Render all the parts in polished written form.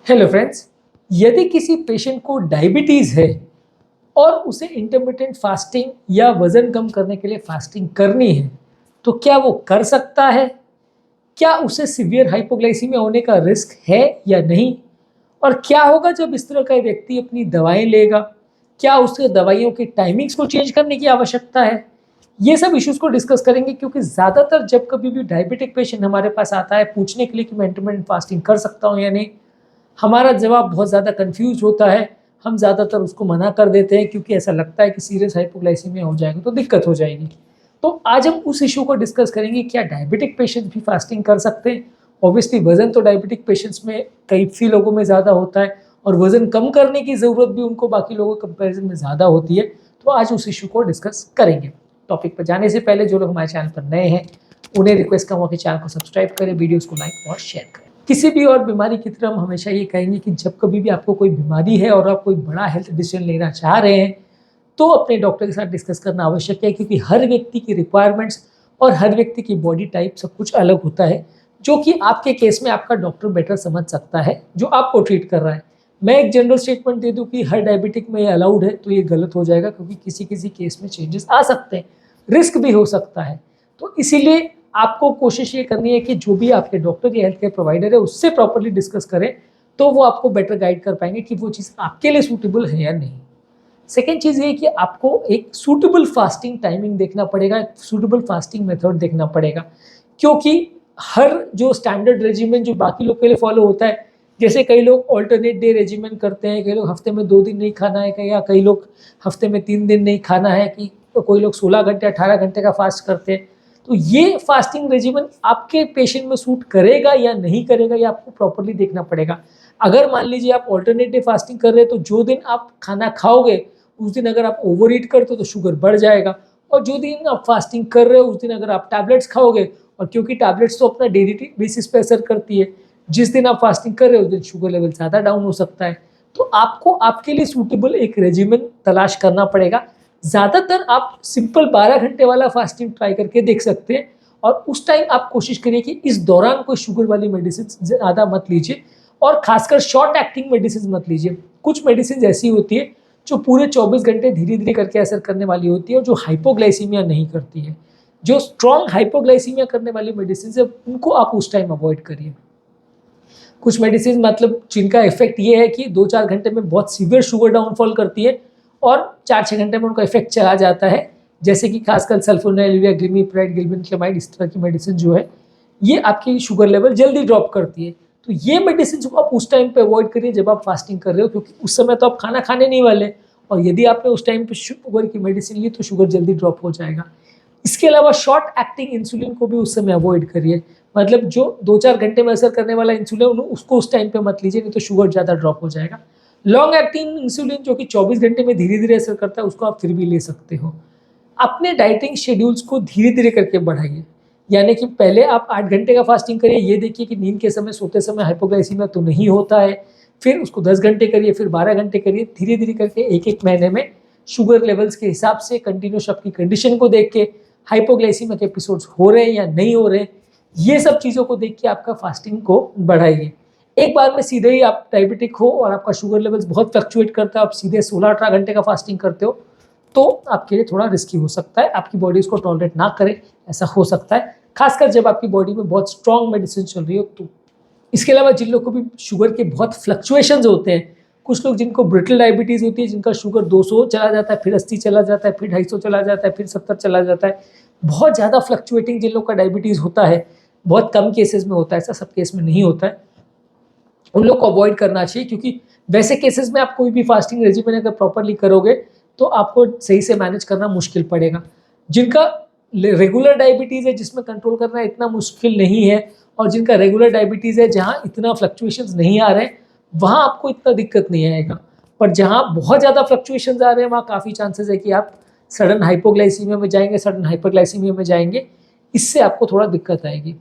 Hello friends, यदि किसी patient को डायबिटीज़ है और उसे इंटरमिटेंट फास्टिंग या वज़न कम करने के लिए फास्टिंग करनी है, तो क्या वो कर सकता है? क्या उसे सीवियर हाइपोग्लाइसीमिया होने का रिस्क है या नहीं? और क्या होगा जब इस तरह का व्यक्ति अपनी दवाएँ लेगा? क्या उसे दवाइयों की टाइमिंग्स को चेंज करने की आवश्यकता है? ये सब इश्यूज़ को डिस्कस करेंगे क्योंकि ज़्यादातर जब कभी भी डायबिटिक पेशेंट हमारे पास आता है पूछने के लिए कि मैं इंटरमिटेंट फास्टिंग कर सकता हूँ या नहीं, हमारा जवाब बहुत ज़्यादा कन्फ्यूज़ होता है। हम ज़्यादातर उसको मना कर देते हैं क्योंकि ऐसा लगता है कि सीरियस हाइपोग्लाइसीमिया हो जाएगा तो दिक्कत हो जाएगी। तो आज हम उस इश्यू को डिस्कस करेंगे, क्या डायबिटिक पेशेंट भी फास्टिंग कर सकते हैं? ऑब्वियसली वज़न तो डायबिटिक पेशेंट्स में कई लोगों में ज़्यादा होता है और वज़न कम करने की ज़रूरत भी उनको बाकी लोगों के कंपैरिज़न में ज़्यादा होती है। तो आज उस इश्यू को डिस्कस करेंगे। टॉपिक पर जाने से पहले जो लोग हमारे चैनल पर नए हैं, उन्हें रिक्वेस्ट करूँगा कि चैनल को सब्सक्राइब करें, वीडियोज़ को लाइक और शेयर करें। किसी भी और बीमारी की तरह हम हमेशा ये कहेंगे कि जब कभी भी आपको कोई बीमारी है और आप कोई बड़ा हेल्थ डिसीजन लेना चाह रहे हैं, तो अपने डॉक्टर के साथ डिस्कस करना आवश्यक है क्योंकि हर व्यक्ति की रिक्वायरमेंट्स और हर व्यक्ति की बॉडी टाइप सब कुछ अलग होता है, जो कि आपके केस में आपका डॉक्टर बेटर समझ सकता है, जो आपको ट्रीट कर रहा है। मैं एक जनरल स्टेटमेंट दे दूँ कि हर डायबिटिक में ये अलाउड है, तो ये गलत हो जाएगा क्योंकि किसी-किसी केस में चेंजेस आ सकते हैं, रिस्क भी हो सकता है। तो इसीलिए आपको कोशिश ये करनी है कि जो भी आपके डॉक्टर या हेल्थ केयर प्रोवाइडर है उससे प्रॉपर्ली डिस्कस करें, तो वो आपको बेटर गाइड कर पाएंगे कि वो चीज़ आपके लिए सूटेबल है या नहीं। सेकेंड चीज़ ये है कि आपको एक सूटेबल फास्टिंग टाइमिंग देखना पड़ेगा, एक सूटेबल फास्टिंग मेथड देखना पड़ेगा, क्योंकि हर जो स्टैंडर्ड रेजिमेंट जो बाकी लोग के लिए फॉलो होता है, जैसे कई लोग ऑल्टरनेट डे रेजिमेंट करते हैं, कई लोग हफ्ते में 2 दिन नहीं खाना है, या कई लोग हफ्ते में 3 दिन नहीं खाना है, कि तो कोई लोग 16 घंटे 18 घंटे का फास्ट करते हैं। तो ये फास्टिंग रेजिमेंट आपके पेशेंट में सूट करेगा या नहीं करेगा, ये आपको प्रॉपर्ली देखना पड़ेगा। अगर मान लीजिए आप ऑल्टरनेट डे फास्टिंग कर रहे हैं, तो जो दिन आप खाना खाओगे उस दिन अगर आप ओवर ईट करते हो तो शुगर बढ़ जाएगा, और जो दिन आप फास्टिंग कर रहे हो उस दिन अगर आप टैबलेट्स खाओगे, और क्योंकि टैबलेट्स तो अपना डेली बेसिस पे असर करती है, जिस दिन आप फास्टिंग कर रहे हो उस दिन शुगर लेवल ज़्यादा डाउन हो सकता है। तो आपको आपके लिए सूटेबल एक रेजिमेंट तलाश करना पड़ेगा। ज़्यादातर आप सिंपल 12 घंटे वाला फास्टिंग ट्राई करके देख सकते हैं, और उस टाइम आप कोशिश करिए कि इस दौरान कोई शुगर वाली मेडिसिन ज़्यादा मत लीजिए, और खासकर शॉर्ट एक्टिंग मेडिसिन मत लीजिए। कुछ मेडिसिन ऐसी होती है जो पूरे 24 घंटे धीरे-धीरे करके असर करने वाली होती है और जो हाइपोग्लाइसीमिया नहीं करती है। जो स्ट्रॉन्ग हाइपोग्लाइसीमिया करने वाली मेडिसिन है, उनको आप उस टाइम अवॉइड करिए। कुछ मेडिसिन मतलब जिनका इफेक्ट ये है कि 2-4 घंटे में बहुत सीवियर शुगर डाउनफॉल करती है और 4-6 घंटे में उनका इफेक्ट चला जाता है, जैसे कि खासकर सल्फोनाइल, ग्लिमिप्राइड, गिल्बेनक्लेमाइड, इस तरह की मेडिसिन जो है, ये आपकी शुगर लेवल जल्दी ड्रॉप करती है। तो ये मेडिसिन को आप उस टाइम पे अवॉइड करिए जब आप फास्टिंग कर रहे हो, क्योंकि उस समय तो आप खाना खाने नहीं वाले, और यदि आपने उस टाइम पे शुगर की मेडिसिन ली तो शुगर जल्दी ड्रॉप हो जाएगा। इसके अलावा शॉर्ट एक्टिंग इंसुलिन को भी उस समय अवॉइड करिए, मतलब जो 2-4 घंटे में असर करने वाला इंसुलिन उसको उस टाइम पे मत लीजिए, नहीं तो शुगर ज़्यादा ड्रॉप हो जाएगा। लॉन्ग एक्टिंग इंसुलिन जो कि 24 घंटे में धीरे-धीरे असर करता है, उसको आप फिर भी ले सकते हो। अपने डाइटिंग शेड्यूल्स को धीरे-धीरे करके बढ़ाइए, यानी कि पहले आप 8 घंटे का फास्टिंग करिए, ये देखिए कि नींद के समय, सोते समय हाइपोग्लाइसीमिया तो नहीं होता है। फिर उसको 10 घंटे करिए, फिर 12 घंटे करिए, धीरे-धीरे करके 1-1 महीने में शुगर लेवल्स के हिसाब से कंटिन्यूअस आपकी कंडीशन को देख के हाइपोग्लाइसीमिया के एपिसोड्स हो रहे हैं या नहीं हो रहे हैं, ये सब चीज़ों को देख के आपका फास्टिंग को बढ़ाइए। एक बार में सीधे ही आप डायबिटिक हो और आपका शुगर लेवल्स बहुत फ्लक्चुएट करता है, आप सीधे 16-18 घंटे का फास्टिंग करते हो, तो आपके लिए थोड़ा रिस्की हो सकता है, आपकी बॉडी इसको टॉलरेट ना करे, ऐसा हो सकता है, खासकर जब आपकी बॉडी में बहुत स्ट्रॉन्ग मेडिसिन चल रही हो तो। इसके अलावा जिन लोगों को भी शुगर के बहुत फ्लक्चुएशंस होते हैं, कुछ लोग जिनको ब्रिटल डायबिटीज़ होती है, जिनका शुगर 200 चला जाता है, फिर 80 चला जाता है, फिर 250 चला जाता है, फिर 70 चला जाता है, बहुत ज़्यादा फ्लक्चुएटिंग जिन लोग का डायबिटीज़ होता है, बहुत कम केसेस में होता है, ऐसा सब केस में नहीं होता है, उन लोग को अवॉइड करना चाहिए, क्योंकि वैसे केसेस में आप कोई भी फास्टिंग रेजिमेन अगर प्रॉपर्ली करोगे तो आपको सही से मैनेज करना मुश्किल पड़ेगा। जिनका रेगुलर डायबिटीज़ है, जिसमें कंट्रोल करना इतना मुश्किल नहीं है, और जिनका रेगुलर डायबिटीज़ है जहाँ इतना फ्लक्चुएशंस नहीं आ रहे हैं, वहाँ आपको इतना दिक्कत नहीं आएगा। पर जहाँ बहुत ज़्यादा फ्लक्चुएशंस आ रहे हैं, वहाँ काफ़ी चांसेस है कि आप सडन हाइपोग्लाइसीमिया में जाएंगे, सडन हाइपरग्लाइसीमिया में जाएंगे, इससे आपको थोड़ा दिक्कत आएगी।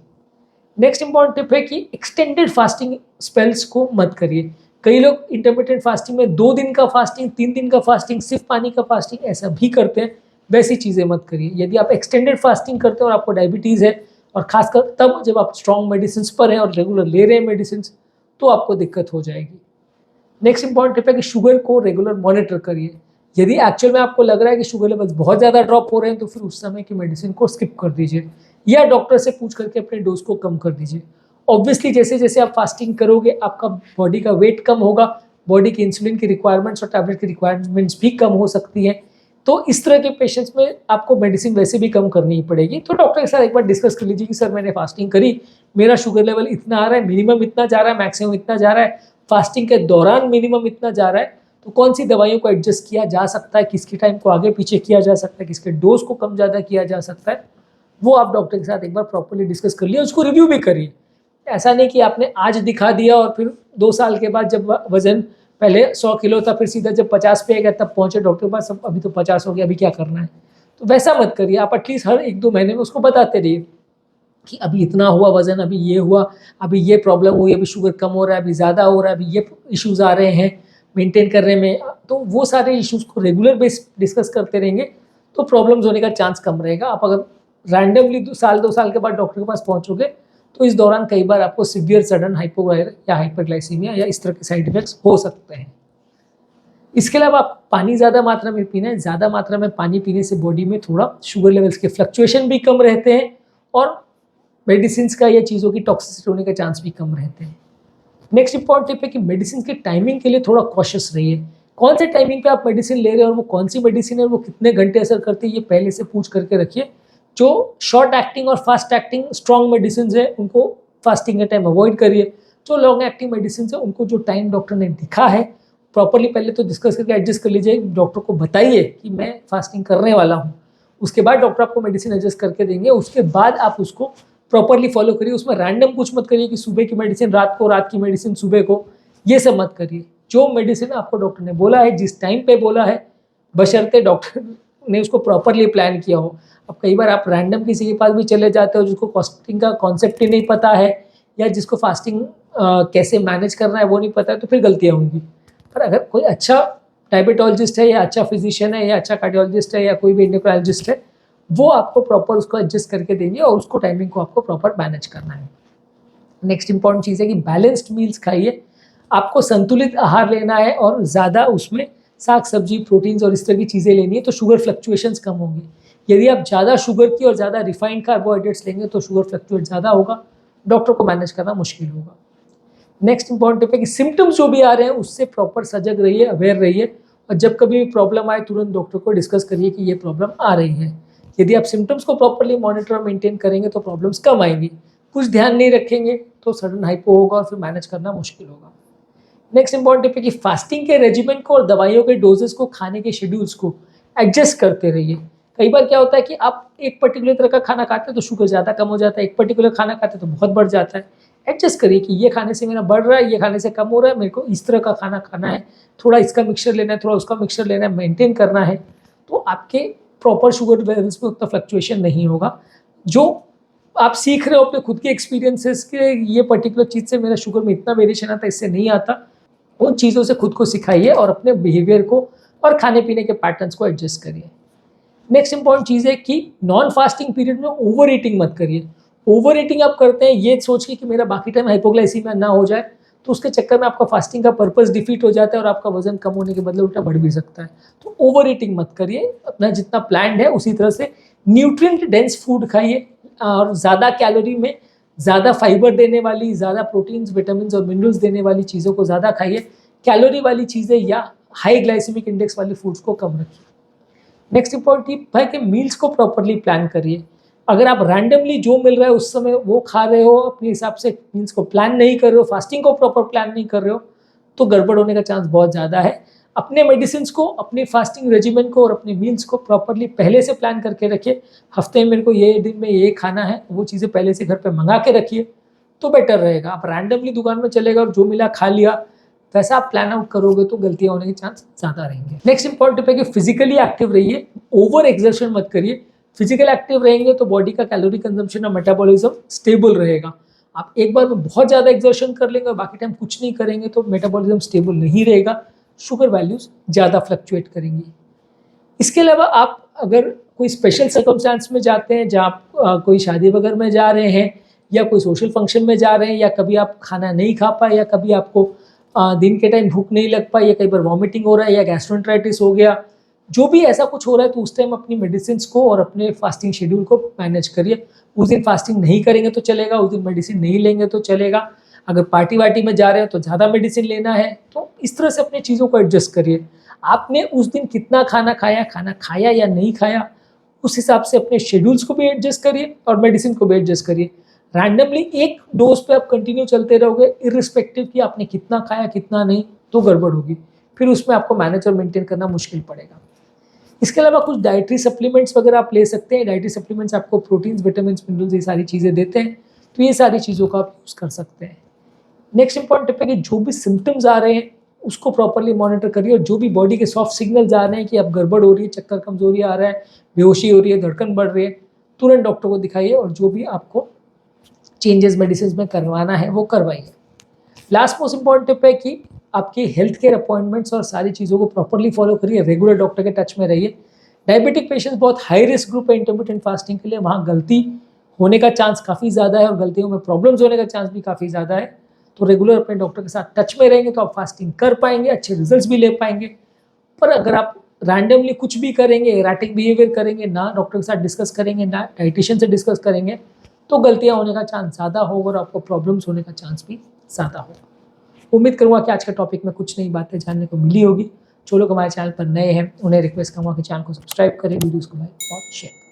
नेक्स्ट इंपॉर्टेंट टिप है कि एक्सटेंडेड फास्टिंग स्पेल्स को मत करिए। कई लोग इंटरमिटेंट फास्टिंग में 2 दिन का फास्टिंग, 3 दिन का फास्टिंग, सिर्फ पानी का फास्टिंग, ऐसा भी करते हैं, वैसी चीज़ें मत करिए। यदि आप एक्सटेंडेड फास्टिंग करते हैं और आपको डायबिटीज़ है, और खासकर तब जब आप स्ट्रॉन्ग मेडिसिन पर हैं और रेगुलर ले रहे हैं मेडिसिन, तो आपको दिक्कत हो जाएगी। नेक्स्ट इंपॉर्टेंट टिप है कि शुगर को रेगुलर मॉनिटर करिए। यदि एक्चुअल में आपको लग रहा है कि शुगर लेवल्स बहुत ज़्यादा ड्रॉप हो रहे हैं तो फिर उस समय की मेडिसिन को स्किप कर दीजिए या डॉक्टर से पूछ करके अपने डोज को कम कर दीजिए। ऑब्वियसली जैसे जैसे आप फास्टिंग करोगे आपका बॉडी का वेट कम होगा, बॉडी की इंसुलिन की रिक्वायरमेंट्स और टैबलेट की रिक्वायरमेंट्स भी कम हो सकती है। तो इस तरह के पेशेंट्स में आपको मेडिसिन वैसे भी कम करनी ही पड़ेगी। तो डॉक्टर के साथ एक बार डिस्कस कर लीजिए कि सर मैंने फास्टिंग करी, मेरा शुगर लेवल इतना आ रहा है, मिनिमम इतना जा रहा है, मैक्सिमम इतना जा रहा है, फास्टिंग के दौरान मिनिमम इतना जा रहा है, तो कौन सी दवाइयों को एडजस्ट किया जा सकता है, किसके टाइम को आगे पीछे किया जा सकता है, किसके डोज को कम ज़्यादा किया जा सकता है, वो आप डॉक्टर के साथ एक बार प्रॉपर्ली डिस्कस कर लिया, उसको रिव्यू भी करिए। ऐसा नहीं कि आपने आज दिखा दिया और फिर 2 साल के बाद जब वजन पहले 100 किलो था फिर सीधा जब 50 पे आ गया तब पहुंचे डॉक्टर के पास, अब अभी तो 50 हो गया, अभी क्या करना है। तो वैसा मत करिए, आप एटलीस्ट हर 1-2 महीने में उसको बताते रहिए कि अभी इतना हुआ वजन, अभी ये हुआ, अभी ये प्रॉब्लम हुई, अभी शुगर कम हो रहा है, अभी ज़्यादा हो रहा है, अभी ये इश्यूज़ आ रहे हैं मेंटेन करने में। तो वो सारे इश्यूज़ को रेगुलर बेस डिस्कस करते रहेंगे तो प्रॉब्लम्स होने का चांस कम रहेगा। आप अगर रैंडमली 2 साल के बाद डॉक्टर के पास पहुँचोगे तो इस दौरान कई बार आपको सिवियर सडन हाइपोवायरल या हाइपरग्लाइसीमिया या इस तरह के साइड इफेक्ट्स हो सकते हैं। इसके अलावा आप पानी ज़्यादा मात्रा में पीना है। ज़्यादा मात्रा में पानी पीने से बॉडी में थोड़ा शुगर लेवल्स के फ्लक्चुएशन भी कम रहते हैं और मेडिसिन का या चीज़ों की टॉक्सिसिटी होने के चांस भी कम रहते हैं। नेक्स्ट इंपॉर्टेंट टिप है कि मेडिसिन के टाइमिंग के लिए थोड़ा कॉशियस रहिए। कौन से टाइमिंग पे आप मेडिसिन ले रहे हैं और वो कौन सी मेडिसिन है, वो कितने घंटे असर करती है, ये पहले से पूछ करके रखिए। जो शॉर्ट एक्टिंग और फास्ट एक्टिंग स्ट्रॉन्ग मेडिसिन है उनको फास्टिंग के टाइम अवॉइड करिए। जो लॉन्ग एक्टिंग मेडिसिन है उनको जो टाइम डॉक्टर ने लिखा है प्रॉपरली पहले तो डिस्कस करके एडजस्ट कर लीजिए। डॉक्टर को बताइए कि मैं फास्टिंग करने वाला हूँ, उसके बाद डॉक्टर आपको मेडिसिन एडजस्ट करके देंगे, उसके बाद आप उसको प्रॉपरली फॉलो करिए। उसमें रैंडम कुछ मत करिए कि सुबह की मेडिसिन रात को, रात की मेडिसिन सुबह को, ये सब मत करिए। जो मेडिसिन आपको डॉक्टर ने बोला है, जिस टाइम पे बोला है, बशर्ते डॉक्टर ने उसको प्रॉपरली प्लान किया हो। अब कई बार आप रैंडम किसी के पास भी चले जाते हो जिसको फास्टिंग का कॉन्सेप्ट ही नहीं पता है या जिसको फास्टिंग कैसे मैनेज करना है वो नहीं पता है, तो फिर गलतियाँ होंगी। पर अगर कोई अच्छा डायबिटोलॉजिस्ट है या अच्छा फिजिशियन है या अच्छा कार्डियोलॉजिस्ट है या कोई भी एंडोक्राइनोलॉजिस्ट है, वो आपको प्रॉपर उसको एडजस्ट करके देंगे और उसको टाइमिंग को आपको प्रॉपर मैनेज करना है। नेक्स्ट इंपॉर्टेंट चीज़ है कि बैलेंस्ड मील्स खाइए। आपको संतुलित आहार लेना है और ज़्यादा उसमें साग सब्जी, प्रोटीन्स और इस तरह की चीज़ें लेनी है तो शुगर फ्लक्चुएशंस कम होंगी। यदि आप ज़्यादा शुगर की और ज़्यादा रिफाइंड कार्बोहाइड्रेट्स लेंगे तो शुगर फ्लक्चुएट ज़्यादा होगा, डॉक्टर को मैनेज करना मुश्किल होगा। नेक्स्ट इंपॉर्टेंट टिप है कि सिम्टम्स जो भी आ रहे हैं उससे प्रॉपर सजग रहिए, अवेयर रहिए और जब कभी भी प्रॉब्लम आए तुरंत डॉक्टर को डिस्कस करिए कि ये प्रॉब्लम आ रही है। यदि आप सिम्टम्स को प्रॉपरली मॉनिटर और मेंटेन करेंगे तो प्रॉब्लम्स कम आएंगी। कुछ ध्यान नहीं रखेंगे तो सडन हाइपो होगा और फिर मैनेज करना मुश्किल होगा। नेक्स्ट इंपॉर्टेंट टिप है कि फास्टिंग के रेजिमेंट को और दवाइयों के डोजेस को, खाने के शेड्यूल्स को एडजस्ट करते रहिए। कई बार क्या होता है कि आप एक पर्टिकुलर तरह का खाना खाते हैं तो शुगर ज़्यादा कम हो जाता है, एक पर्टिकुलर खाना खाते हैं तो बहुत बढ़ जाता है। एडजस्ट करिए कि ये खाने से मेरा बढ़ रहा है, ये खाने से कम हो रहा है, मेरे को इस तरह का खाना खाना है, थोड़ा इसका मिक्सचर लेना है, थोड़ा उसका मिक्सचर लेना है, मेंटेन करना है, तो आपके प्रॉपर शुगर लेवल्स में उतना फ्लक्चुएशन नहीं होगा। जो आप सीख रहे हो अपने खुद के एक्सपीरियंसेस के, ये पर्टिकुलर चीज़ से मेरा शुगर में इतना वेरिएशन आता है, इससे नहीं आता, उन चीज़ों से खुद को सिखाइए और अपने बिहेवियर को और खाने पीने के पैटर्न्स को एडजस्ट करिए। नेक्स्ट इंपॉर्टेंट चीज़ है कि नॉन फास्टिंग पीरियड में ओवर ईटिंग मत करिए। ओवर ईटिंग आप करते हैं ये सोच के कि मेरा बाकी टाइम हाइपोग्लाइसीमिया ना हो जाए, तो उसके चक्कर में आपका फास्टिंग का पर्पस डिफीट हो जाता है और आपका वजन कम होने के बदले उल्टा बढ़ भी सकता है। तो ओवर ईटिंग मत करिए, अपना जितना प्लान्ड है उसी तरह से न्यूट्रिएंट डेंस फूड खाइए और ज़्यादा कैलोरी में ज़्यादा फाइबर देने वाली, ज़्यादा प्रोटीन्स, विटामिन और मिनरल्स देने वाली चीज़ों को ज़्यादा खाइए। कैलोरी वाली चीज़ें या हाई ग्लाइसेमिक इंडेक्स वाली फूड्स को कम रखिए। नेक्स्ट इंपॉर्टेंट टिप है कि मील्स को प्रॉपरली प्लान करिए। अगर आप रैंडमली जो मिल रहा है उस समय वो खा रहे हो, अपने हिसाब से मील्स को प्लान नहीं कर रहे हो, फास्टिंग को प्रॉपर प्लान नहीं कर रहे हो, तो गड़बड़ होने का चांस बहुत ज़्यादा है। अपने मेडिसिन को, अपने फास्टिंग रेजिमेंट को और अपने मील्स को प्रॉपरली पहले से प्लान करके रखिए। हफ्ते में मेरे को ये दिन में ये खाना है, वो चीज़ें पहले से घर पर मंगा के रखिए तो बेटर रहेगा। आप रैंडमली दुकान में चले गए और जो मिला खा लिया, वैसा आप प्लान आउट करोगे तो गलतियां होने के चांस ज़्यादा रहेंगे। नेक्स्ट इंपॉर्टेंट टिप है कि फिजिकली एक्टिव रहिए, ओवर एक्सर्शन मत करिए। फिजिकल एक्टिव रहेंगे तो बॉडी का कैलोरी कंजम्पशन और मेटाबॉलिज्म स्टेबल रहेगा। आप एक बार में बहुत ज़्यादा एक्सर्शन कर लेंगे और बाकी टाइम कुछ नहीं करेंगे तो मेटाबॉलिज्म स्टेबल नहीं रहेगा, शुगर वैल्यूज ज़्यादा फ्लक्चुएट करेंगी। इसके अलावा आप अगर कोई स्पेशल सर्कमस्टांस में जाते हैं, जहाँ आप कोई शादी वगैरह में जा रहे हैं या कोई सोशल फंक्शन में जा रहे हैं, या कभी आप खाना नहीं खा पाए, या कभी आपको दिन के टाइम भूख नहीं लग पाई, या कई बार वॉमिटिंग हो रहा है, या गैस्ट्रोएंटेराइटिस हो गया, जो भी ऐसा कुछ हो रहा है, तो उस टाइम अपनी मेडिसिन को और अपने फास्टिंग शेड्यूल को मैनेज करिए। उस दिन फास्टिंग नहीं करेंगे तो चलेगा, उस दिन मेडिसिन नहीं लेंगे तो चलेगा। अगर पार्टी वार्टी में जा रहे हैं तो ज़्यादा मेडिसिन लेना है, तो इस तरह से अपनी चीज़ों को एडजस्ट करिए। आपने उस दिन कितना खाना खाया या नहीं खाया, उस हिसाब से अपने शेड्यूल्स को भी एडजस्ट करिए और मेडिसिन को भी एडजस्ट करिए। रैंडमली एक डोज पे आप कंटिन्यू चलते रहोगे इर्रिस्पेक्टिव कि आपने कितना खाया कितना नहीं, तो गड़बड़ होगी, फिर उसमें आपको मैनेज और मेंटेन करना मुश्किल पड़ेगा। इसके अलावा कुछ डाइटरी सप्लीमेंट्स वगैरह आप ले सकते हैं। डाइटरी सप्लीमेंट्स आपको प्रोटीन्स, विटामिन्स, मिनरल्स, ये सारी चीज़ें देते हैं, तो ये सारी चीज़ों का आप यूज़ कर सकते हैं। नेक्स्ट इंपॉर्टेंट टिप है कि जो भी सिम्टम्स आ रहे हैं उसको प्रॉपरली मॉनिटर करिए, और जो भी बॉडी के सॉफ्ट सिग्नल्स आ रहे हैं कि अब गड़बड़ हो रही है, चक्कर कमजोरी आ रहा है, बेहोशी हो रही है, धड़कन बढ़ रही है, तुरंत डॉक्टर को दिखाइए और जो भी आपको चेंजेस मेडिसिन में करवाना है वो करवाइए। लास्ट मोस्ट इंपॉर्टेंट टिप है कि आपके हेल्थ केयर अपॉइंटमेंट्स और सारी चीज़ों को प्रॉपरली फॉलो करिए, रेगुलर डॉक्टर के टच में रहिए। डायबिटिक पेशेंट्स बहुत हाई रिस्क ग्रुप है इंटरमिटेंट फास्टिंग के लिए, वहाँ गलती होने का चांस काफ़ी ज़्यादा है और गलतियों में प्रॉब्लम्स होने का चांस भी काफ़ी ज़्यादा है। तो रेगुलर अपने डॉक्टर के साथ टच में रहेंगे तो आप फास्टिंग कर पाएंगे, अच्छे रिजल्ट्स भी ले पाएंगे। पर अगर आप रैंडमली कुछ भी करेंगे, एराटिक बिहेवियर करेंगे, ना डॉक्टर के साथ डिस्कस करेंगे, ना डाइटिशियन से डिस्कस करेंगे, तो गलतियां होने का चांस ज़्यादा होगा और आपको प्रॉब्लम्स होने का चांस भी ज़्यादा होगा। उम्मीद करूँगा कि आज के टॉपिक में कुछ नई बातें जानने को मिली होगी। जो लोग हमारे चैनल पर नए हैं उन्हें रिक्वेस्ट करूँगा कि चैनल को सब्सक्राइब करें, वीडियोज़ को लाइक और शेयर करें।